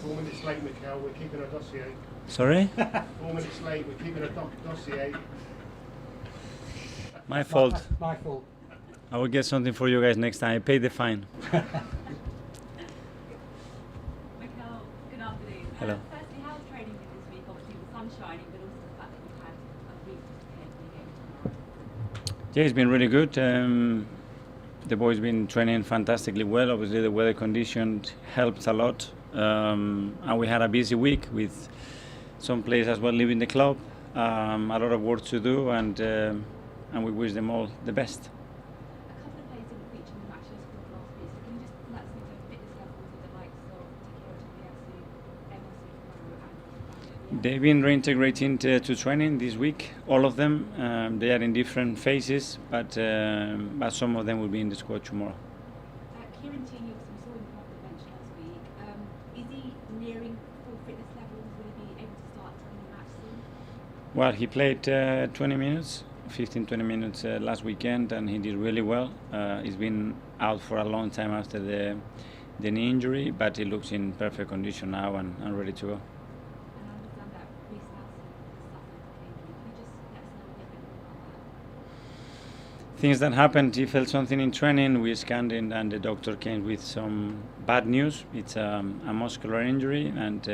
4 minutes late, Mikel. We're keeping a dossier. Sorry? 4 minutes late. We're keeping a dossier. My fault. My fault. I will get something for you guys next time. I pay the fine. Mikel, good afternoon. Hello. Firstly, how's training been this week? Obviously, the sun's shining, but also the fact that you've had a week to prepare for the game tomorrow. Yeah, it's been really good. The boys been training fantastically well. Obviously, the weather conditions helped a lot. And we had a busy week with some players as well leaving the club. A lot of work to do, and we wish them all the best. A couple of players didn't feature in the match last week, so can you just let us know the fitness levels of the likes of Takeo, They've been reintegrating to training this week, all of them. They are in different phases, but some of them will be in the squad tomorrow. Kieran Tierney, we saw him come off the bench last week. Is he nearing full fitness levels? Will he be able to start in the match soon? Well, he played 20 minutes, 15-20 minutes last weekend, and he did really well. He's been out for a long time after the knee injury, but he looks in perfect condition now and ready to go. And I understand that Reece Nelson has suffered an injury. Can you just let us know a little bit more about that? Things that happened, he felt something in training, we scanned it, and the doctor came with some bad news. It's a muscular injury, and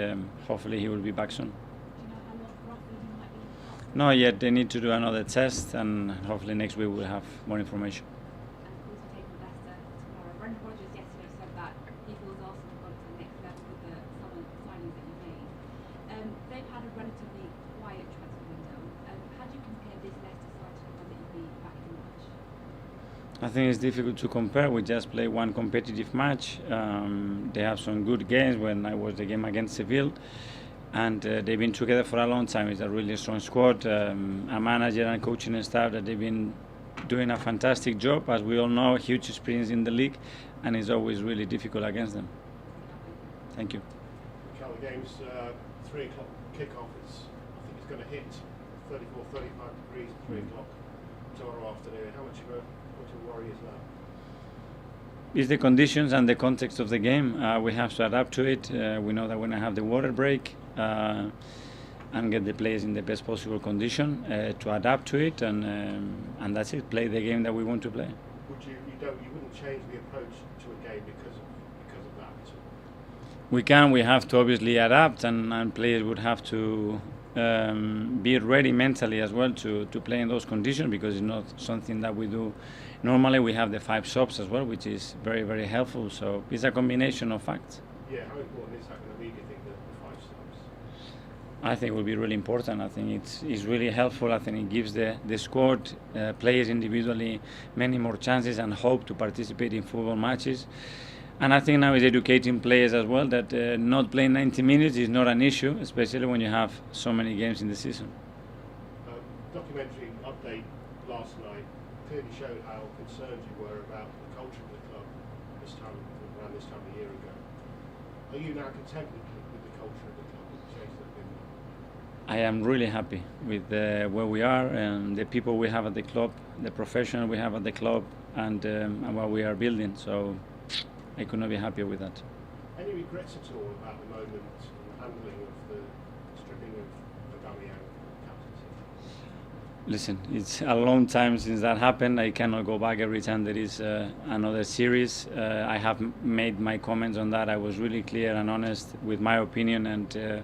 hopefully he will be back soon. Do you know how long roughly he might be out? Not yet, they need to do another test, and hopefully next week we'll have more information. And of course, you're taking Leicester tomorrow. Brendan Rodgers yesterday said that he feels Arsenal have gone to the next level with the summer signings that you made. They've had a relatively quiet transfer window. How do you compare this Leicester side to the one that you beat back in March? I think it's difficult to compare. We just played one competitive match. They have some good games. When I was the game against Seville, and they've been together for a long time. It's a really strong squad, a manager and coaching staff that they've been doing a fantastic job. As we all know, huge experience in the league, and it's always really difficult against them. Thank you. Mikel, the game's 3 o'clock kickoff. I think it's going to hit 34, 35 degrees at 3 o'clock tomorrow afternoon. How much of a worry is that? It's the conditions and the context of the game. We have to adapt to it. We know that we're going to have the water break and get the players in the best possible condition to adapt to it, and that's it. Play the game that we want to play. You wouldn't change the approach to a game because of that? We can. We have to obviously adapt, and players would have to be ready mentally as well to play in those conditions, because it's not something that we do. Normally we have the 5 subs as well, which is very, very helpful. So it's a combination of facts. Yeah, how important is that going to be, do you think, the 5 subs? I think it will be really important. I think it's really helpful. I think it gives the squad, players individually, many more chances and hope to participate in football matches. And I think now it's educating players as well that not playing 90 minutes is not an issue, especially when you have so many games in the season. Documentary update last night clearly showed how concerned you were about the culture of the club around this time a year ago. Are you now content with the culture of the club, with the changes that have been made? I am really happy with where we are and the people we have at the club, the professionals we have at the club, and what we are building. So I could not be happier with that. Any regrets at all about the moment and the handling of the stripping of Aubameyang captaincy? Listen, it's a long time since that happened. I cannot go back every time there is another series. I have made my comments on that. I was really clear and honest with my opinion, and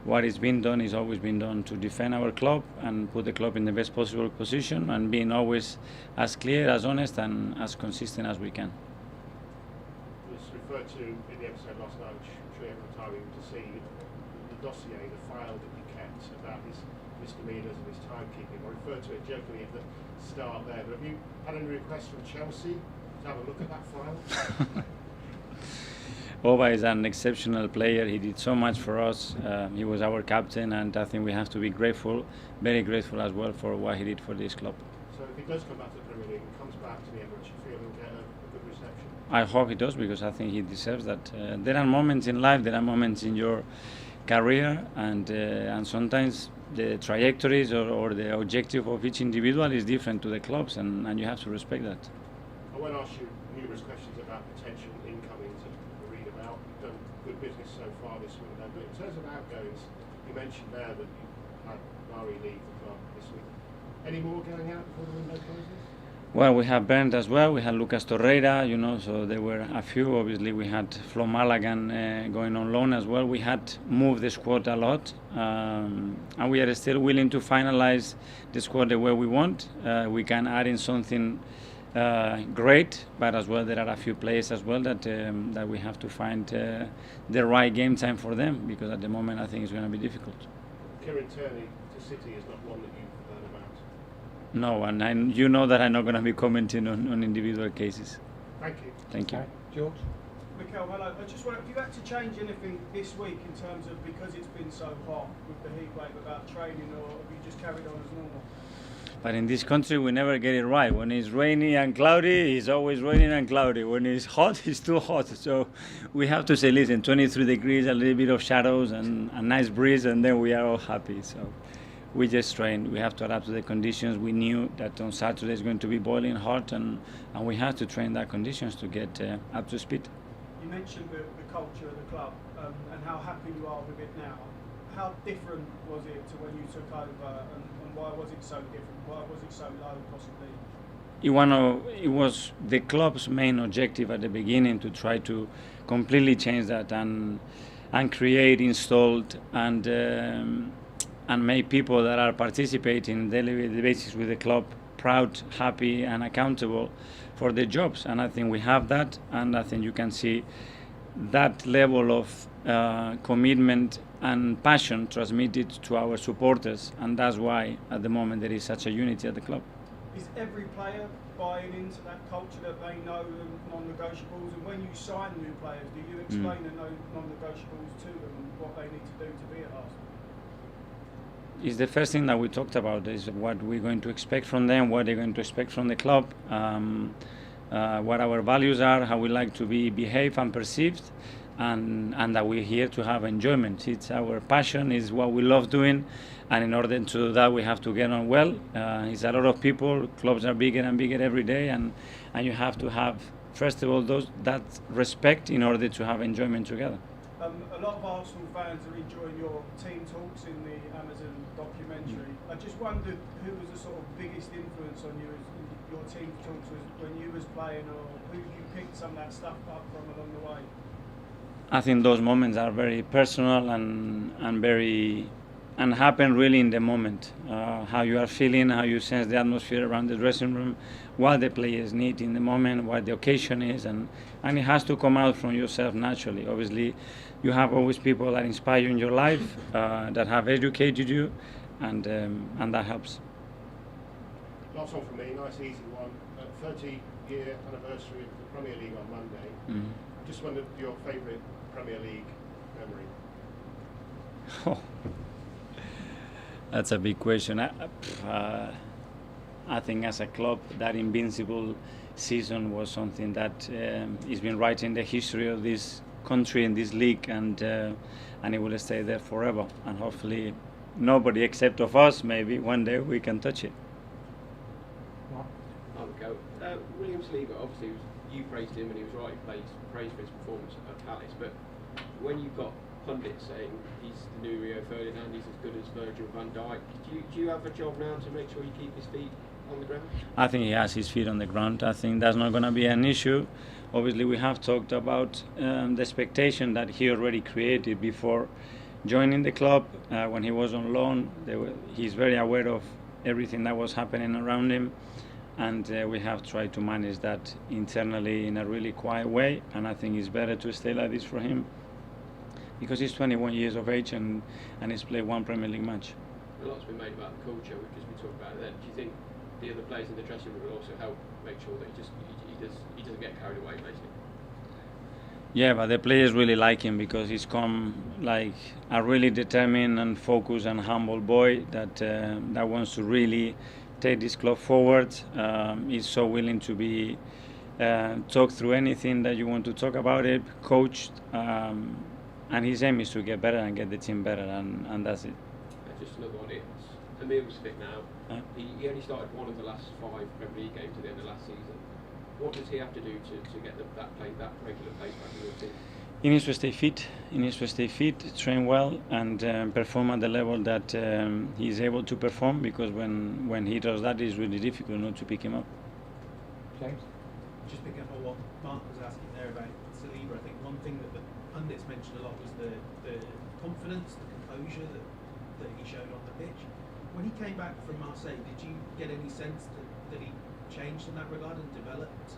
what is being done is always been done to defend our club and put the club in the best possible position, and being always as clear, as honest, and as consistent as we can. Referred to in the episode last night, which I'm sure everyone time to see, the dossier, the file that you kept about his misdemeanours and his timekeeping. I referred to it jokingly at the start there, but have you had any requests from Chelsea to have a look at that file? Oba is an exceptional player. He did so much for us. He was our captain, and I think we have to be grateful, very grateful as well, for what he did for this club. So if he does come back to the Premier League and comes back to the Emirates, you feel he'll get a good reception? I hope he does, because I think he deserves that. There are moments in life, there are moments in your career, and sometimes the trajectories or the objective of each individual is different to the clubs, and you have to respect that. I won't ask you numerous questions about potential incomings that we read about. You've done good business so far this window. But in terms of outgoings, you mentioned there that you had Mari leave the club this week. Any more going out before the window closes? Well, we have Bernd as well. We had Lucas Torreira, so there were a few. Obviously, we had Flo Malagan going on loan as well. We had moved the squad a lot, and we are still willing to finalize the squad the way we want. We can add in something great, but as well there are a few players as well that we have to find the right game time for them, because at the moment I think it's going to be difficult. Kieran Tierney to City is not one that you've heard about. No, and you know that I'm not going to be commenting on individual cases. Thank you. Thank you. Okay. George? Mikel, hello. I just wonder, have you had to change anything this week in terms of, because it's been so hot with the heat wave, about training, or have you just carried on as normal? But in this country, we never get it right. When it's rainy and cloudy, it's always raining and cloudy. When it's hot, it's too hot. So we have to say, listen, 23 degrees, a little bit of shadows and a nice breeze, and then we are all happy. So we just train. We have to adapt to the conditions. We knew that on Saturday it's going to be boiling hot, and we have to train that conditions to get up to speed. You mentioned the culture of the club and how happy you are with it now. How different was it to when you took over, and why was it so different? Why was it so low, possibly? It was the club's main objective at the beginning to try to completely change that and create, installed, and make people that are participating on a daily basis with the club proud, happy, and accountable for their jobs. And I think we have that, and I think you can see that level of commitment and passion transmitted to our supporters, and that's why at the moment there is such a unity at the club. Is every player buying into that culture, that they know the non-negotiables? And when you sign new players, do you explain the non-negotiables to them and what they need to do to be at Arsenal? It's the first thing that we talked about, is what we're going to expect from them, what they're going to expect from the club, what our values are, how we like to be behaved and perceived, and that we're here to have enjoyment. It's our passion, it's what we love doing, and in order to do that we have to get on well. It's a lot of people, clubs are bigger and bigger every day, and you have to have, first of all, that respect in order to have enjoyment together. A lot of Arsenal fans are enjoying your team talks in the Amazon documentary. I just wondered who was the sort of biggest influence on you as your team talks when you was playing, or who you picked some of that stuff up from along the way? I think those moments are very personal and happen really in the moment. How you are feeling, how you sense the atmosphere around the dressing room, what the players need in the moment, what the occasion is, and it has to come out from yourself naturally. Obviously, you have always people that inspire you in your life, that have educated you, and that helps. Last one from me, nice easy one. 30-year anniversary of the Premier League on Monday. Mm. Just wondered your favourite Premier League memory. Oh, that's a big question. I think as a club, that invincible season was something that has been right in the history of this country and this league, and it will stay there forever. And hopefully, nobody except of us, maybe one day we can touch it. I'll go. William Saliba, obviously, you praised him and he was right. He praised for his performance at Palace, but when you've got pundits saying he's the new Rio Ferdinand, he's as good as Virgil van Dijk, do you have a job now to make sure you keep his feet on the ground? I think he has his feet on the ground. I think that's not going to be an issue. Obviously, we have talked about the expectation that he already created before joining the club. When he was on loan, he's very aware of everything that was happening around him, and we have tried to manage that internally in a really quiet way, and I think it's better to stay like this for him because he's 21 years of age and he's played one Premier League match. A lot's been made about the culture, because we talked about it then. Do you think the other players in the dressing room will also help make sure that he doesn't get carried away, basically? Yeah, but the players really like him because he's come like a really determined and focused and humble boy that wants to really take this club forward. He's so willing to be talk through anything that you want to talk about it, coached, and his aim is to get better and get the team better, and that's it. Just another one. Emil's fit now. He only started one of the last 5 Premier League games at the end of last season. What does he have to do to get that regular pace back in your team? He needs to stay fit. He needs to stay fit, train well, and perform at the level that he is able to perform. Because when he does that, it's really difficult not to pick him up. James? Just picking up on what Mark was asking there about Saliba, I think one thing that the pundits mentioned a lot was the confidence, the composure that he showed on the pitch. When he came back from Marseille, did you get any sense that he changed in that regard and developed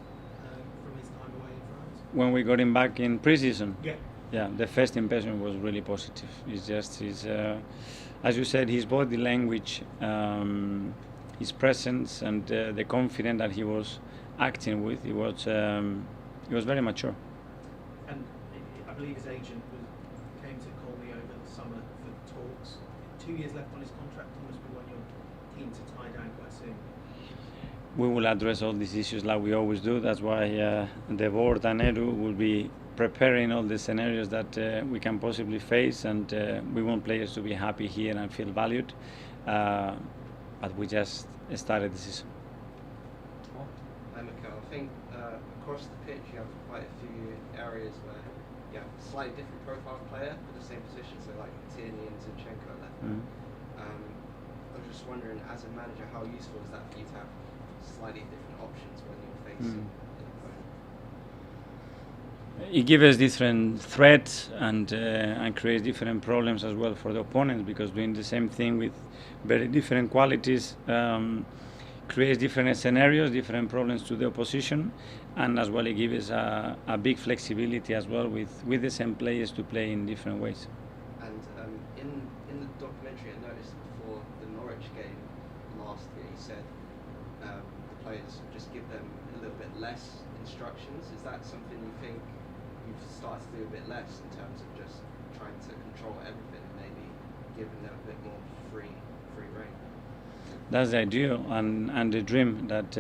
from his time away in France? When we got him back in pre-season, Yeah. the first impression was really positive. It's just as you said, his body language, his presence, and the confidence that he was acting with. He was very mature. And I believe his agent came to call me over the summer for talks. 2 years left on his contract, and must be one you're keen to tie down quite soon. We will address all these issues like we always do. That's why the board and Edu will be preparing all the scenarios that we can possibly face, and we want players to be happy here and feel valued. But we just started the season. Hi Mikel, I think across the pitch you have quite a few areas where you have a slightly different profile player for the same position, so like Tierney and Zinchenko at left. I was just wondering, as a manager, how useful is that for you to have slightly different options when you're facing an opponent? It gives us different threats and creates different problems as well for the opponents, because doing the same thing with very different qualities creates different scenarios, different problems to the opposition, and as well it gives us a big flexibility as well with the same players to play in different ways. And in the documentary I noticed before the Norwich game last year, he said the players just give them a little bit less instructions. Is that something you think you've started to do a bit less in terms of just trying to control everything and maybe giving them a bit more free reign? That's the ideal and the dream that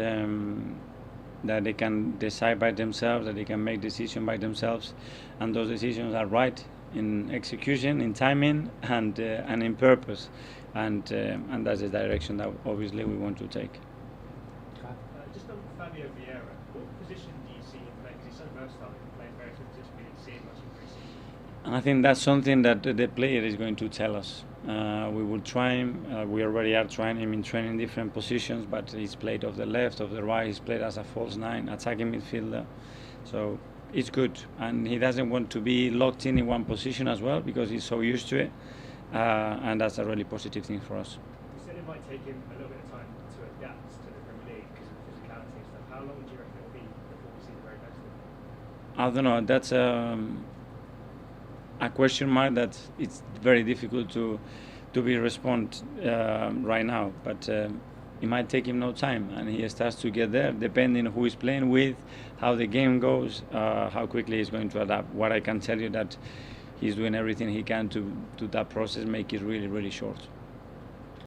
they can decide by themselves, that they can make decisions by themselves, and those decisions are right in execution, in timing, and in purpose, and that's the direction that obviously we want to take. Just on Fabio Vieira, what position do you see him playing? Because he's so versatile, he can play in various positions. We didn't see him much in pre-season. And I think that's something that the player is going to tell us. We will try him. We already are trying him in training different positions, but he's played off the left, off the right. He's played as a false nine, attacking midfielder. So it's good, and he doesn't want to be locked in one position as well, because he's so used to it, and that's a really positive thing for us. You said it might take him a little bit of time to adapt to the Premier League because of the physicality and stuff. How long do you reckon it'll be before we see the very best of him? I don't know. That's a question mark that it's very difficult to respond right now. But it might take him no time, and he starts to get there, depending who he's playing with, how the game goes, how quickly he's going to adapt. What I can tell you that he's doing everything he can to that process, make it really, really short.